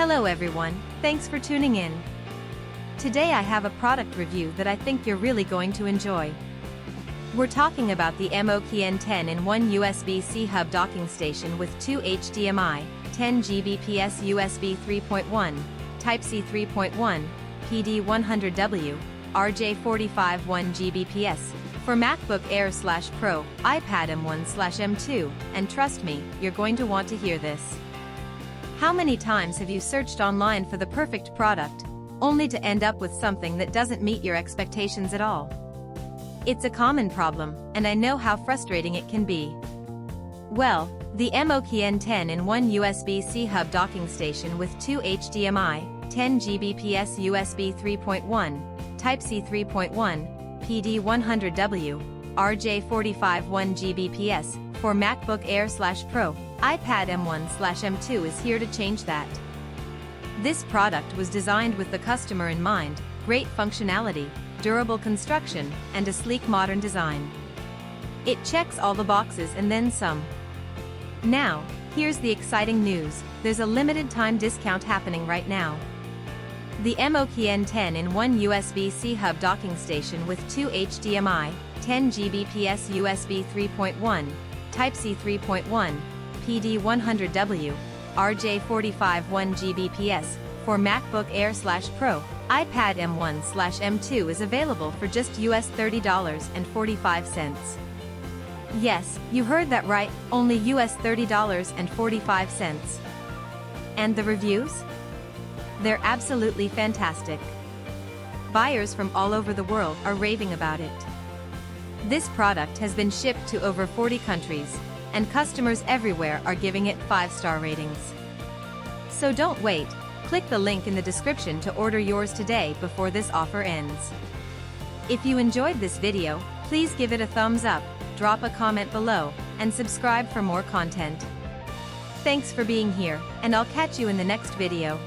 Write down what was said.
Hello everyone, thanks for tuning in. Today I have a product review that I think you're really going to enjoy. We're talking about the MOKiN 10-in-1 USB-C hub docking station with two HDMI 10Gbps USB 3.1, Type-C 3.1, PD 100W, RJ45 1Gbps, for MacBook Air/Pro, iPad M1/M2, and trust me, you're going to want to hear this. How many times have you searched online for the perfect product, only to end up with something that doesn't meet your expectations at all? It's a common problem, and I know how frustrating it can be. Well, the MOKiN 10-in-1 USB-C hub docking station with two HDMI 10Gbps USB 3.1, Type-C 3.1, PD 100W, RJ45 1Gbps, for MacBook Air/Pro, iPad M1/M2 is here to change that. This product was designed with the customer in mind: great functionality, durable construction, and a sleek modern design. It checks all the boxes and then some. Now, here's the exciting news: there's a limited time discount happening right now. The MOKiN 10-in-1 USB-C hub docking station with two HDMI 10Gbps USB 3.1, Type-C 3.1, PD 100W, RJ45 1Gbps, for MacBook Air/Pro, iPad M1/M2 is available for just $30.45. Yes, you heard that right, only $30.45. And the reviews? They're absolutely fantastic. Buyers from all over the world are raving about it. This product has been shipped to over 40 countries, and customers everywhere are giving it 5-star ratings. So don't wait, click the link in the description to order yours today before this offer ends. If you enjoyed this video, please give it a thumbs up, drop a comment below, and subscribe for more content. Thanks for being here, and I'll catch you in the next video.